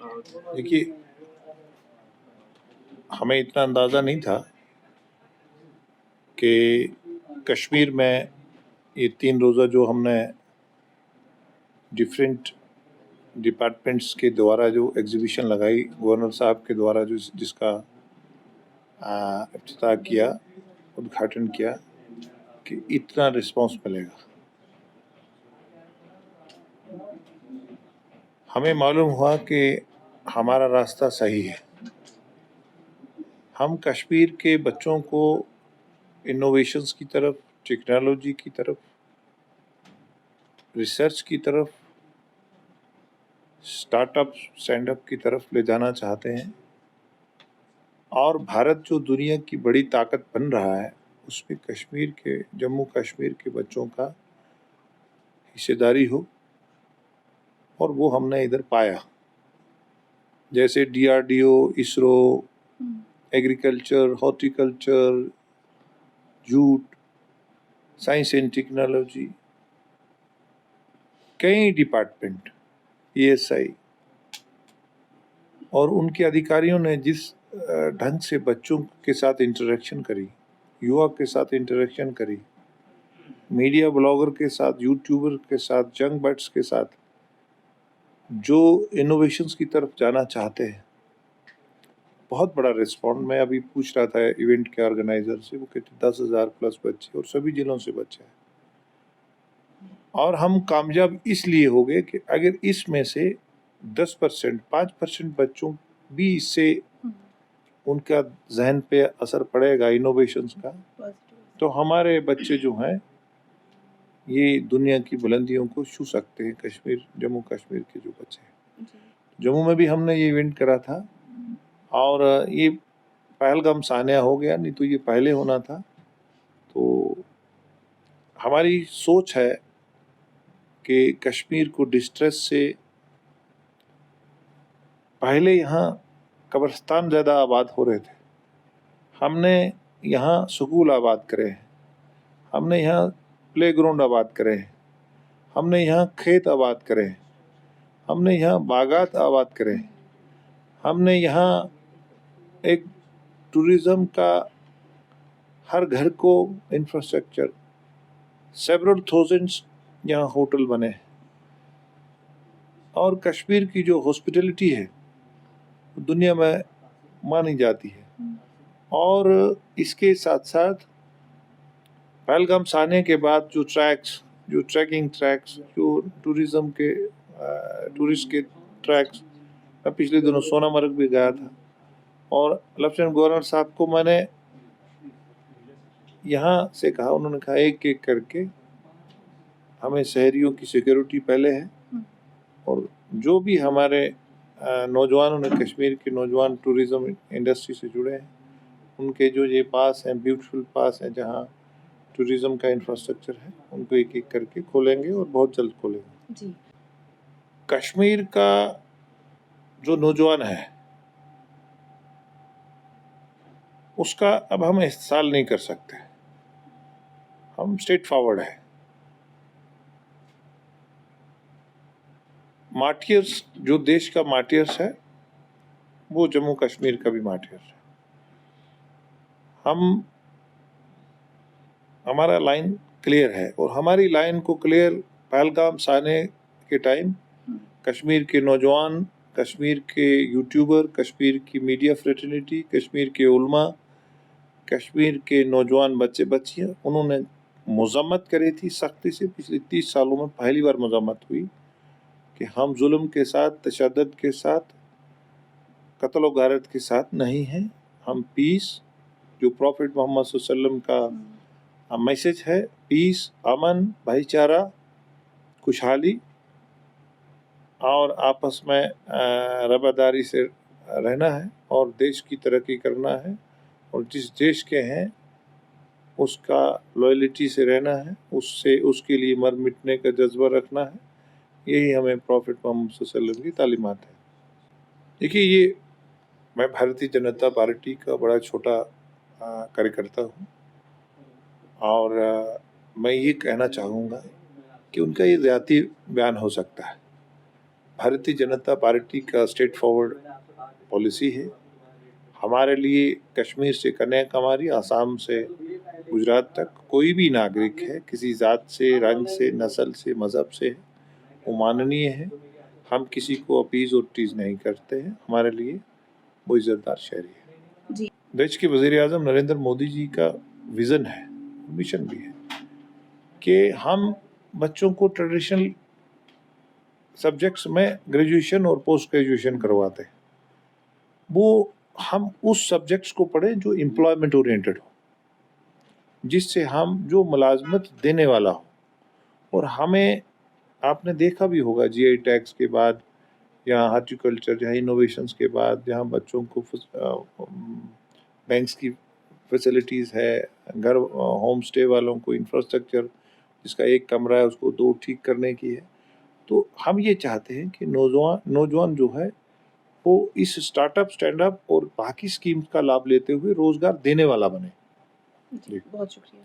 دیکھیے، ہمیں اتنا اندازہ نہیں تھا کہ کشمیر میں یہ 3 روزہ جو ہم نے ڈفرینٹ ڈپارٹمنٹس کے دوارا جو ایگزیبیشن لگائی، گورنر صاحب کے دوارا جس کا افتتاح کیا، ادگھاٹن کیا، کہ اتنا رسپانس ملے گا۔ ہمیں معلوم ہوا کہ ہمارا راستہ صحیح ہے۔ ہم کشمیر کے بچوں کو انوویشنز کی طرف، ٹیکنالوجی کی طرف، ریسرچ کی طرف، سٹارٹ اپ، اسٹینڈ اپ کی طرف لے جانا چاہتے ہیں، اور بھارت جو دنیا کی بڑی طاقت بن رہا ہے، اس میں کشمیر کے، جموں کشمیر کے بچوں کا حصہ داری ہو، اور وہ ہم نے ادھر پایا۔ جیسے DRDO، ISRO, agriculture, horticulture, jute, science and technology, کئی ڈپارٹمنٹ، PSI، اور ان کے ادھیکاریوں نے جس ڈھنگ سے بچوں کے ساتھ انٹریکشن کری، یوا کے ساتھ انٹریکشن کری، میڈیا بلاگر کے ساتھ، یوٹیوبر کے ساتھ، جنگ بٹس کے ساتھ، جو انوویشنز کی طرف جانا چاہتے ہیں، بہت بڑا ریسپانس۔ میں ابھی پوچھ رہا تھا ایونٹ کے آرگنائزر سے، وہ کہتے 10,000 پلس بچے، اور سبھی ضلعوں سے بچے ہیں۔ اور ہم کامیاب اس لیے ہو گئے کہ اگر اس میں سے 10%، 5% بچوں بھی اس سے ان کا ذہن پہ اثر پڑے گا انوویشنز کا، تو ہمارے بچے جو ہیں یہ دنیا کی بلندیوں کو چھو سکتے ہیں۔ کشمیر، جموں کشمیر کے جو بچے ہیں، جموں میں بھی ہم نے یہ ایونٹ کرا تھا، اور یہ پہلگام ثانیہ ہو گیا، نہیں تو یہ پہلے ہونا تھا۔ تو ہماری سوچ ہے کہ کشمیر کو ڈسٹریس سے، پہلے یہاں قبرستان زیادہ آباد ہو رہے تھے، ہم نے یہاں سکول آباد کرے ہیں، ہم نے یہاں پلے گراؤنڈ آباد کرے ہیں، ہم نے یہاں کھیت آباد کرے ہیں، ہم نے یہاں باغات آباد کرے ہیں، ہم نے یہاں ایک ٹورزم کا ہر گھر کو انفراسٹرکچر، سیورل تھاؤزنڈس یہاں ہوٹل بنے ہیں، اور کشمیر کی جو ہاسپٹیلٹی ہے دنیا میں مانی جاتی ہے۔ اور اس کے ساتھ ساتھ پہلگام ثانیہ کے بعد جو ٹریکس، جو ٹریکنگ ٹریکس، جو ٹورزم کے ٹورسٹ کے ٹریکس، میں پچھلے دنوں سونا مرگ بھی گیا تھا، اور لیفٹیننٹ گورنر صاحب کو میں نے یہاں سے کہا، انہوں نے کہا ایک ایک کر کے ہمیں شہریوں کی سیکیورٹی پہلے ہے، اور جو بھی ہمارے نوجوانوں نے، کشمیر کے نوجوان ٹورزم انڈسٹری سے جڑے ہیں، ان کے جو یہ پاس ہیں، بیوٹیفل پاس ہیں جہاں ٹورزم کا انفراسٹرکچر ہے، ان کو ایک ایک کر کے کھولیں گے، اور بہت جلد کھولیں گے۔ جی، کشمیر کا جو نوجوان ہے اس کا اب ہم استحصال نہیں کر سکتے، ہم اسٹریٹ فارورڈ ہیں۔ مارٹیئرس، جو دیش کا مارٹیئرس ہے، وہ جموں کشمیر کا بھی مارٹیئرس ہے۔ ہمارا لائن کلیئر ہے، اور ہماری لائن کو کلیئر پہلگام ثانیہ کے ٹائم کشمیر کے نوجوان، کشمیر کے یوٹیوبر، کشمیر کی میڈیا فریٹرنیٹی، کشمیر کے علماء، کشمیر کے نوجوان بچے بچیاں، انہوں نے مذمت کری تھی سختی سے۔ پچھلے 30 سالوں میں پہلی بار مذمت ہوئی کہ ہم ظلم کے ساتھ، تشدد کے ساتھ، قتل و غارت کے ساتھ نہیں ہیں، ہم پیس، جو پروفٹ محمد صلی اللہ علیہ وسلم کا میسج ہے، پیس، امن، بھائی چارہ، خوشحالی، اور آپس میں رواداری سے رہنا ہے، اور دیش کی ترقی کرنا ہے، اور جس دیش کے ہیں اس کا لائلٹی سے رہنا ہے، اس کے لیے مر مٹنے کا جذبہ رکھنا ہے۔ یہی ہمیں پروفٹ محمد صلی اللہ علیہ وسلم کی تعلیمات ہے۔ دیکھیے، یہ میں بھارتیہ جنتا پارٹی کا بڑا چھوٹا کارکرتا ہوں، اور میں یہ کہنا چاہوں گا کہ ان کا یہ ذاتی بیان ہو سکتا ہے۔ بھارتیہ جنتا پارٹی کا اسٹیٹ فارورڈ پالیسی ہے. ہمارے لیے کشمیر سے کنیا کماری، آسام سے گجرات تک کوئی بھی ناگرک ہے، کسی ذات سے، رنگ سے، نسل سے، مذہب سے، وہ ماننی ہے. ہم کسی کو اپیز اور ٹیز نہیں کرتے ہیں. ہمارے لیے وہ عزت دار شہری ہے. دیش کے وزیر اعظم نریندر مودی جی کا ویژن ہے، مشن بھی ہے کہ ہم بچوں کو ٹریڈیشنل سبجیکٹس میں گریجویشن اور پوسٹ گریجویشن کرواتے ہیں. وہ ہم اس سبجیکٹس کو پڑھیں جو امپلائمنٹ اورینٹڈ ہو، جس سے ہم جو ملازمت دینے والا ہو. اور ہمیں آپ نے دیکھا بھی ہوگا جی آئی ٹیگس کے بعد، یہاں ہارٹیکلچر، جہاں انوویشنز کے بعد، جہاں بچوں کو بینکس کی فیسلٹیز ہے، گھر ہوم سٹے والوں کو انفراسٹرکچر، جس کا ایک کمرہ ہے اس کو 2 ٹھیک کرنے کی ہے. تو ہم یہ چاہتے ہیں کہ نوجوان جو ہے وہ اس اسٹارٹ اپ، اسٹینڈ اپ اور باقی اسکیمز کا لابھ لیتے ہوئے روزگار دینے والا بنے. جی بہت شکریہ.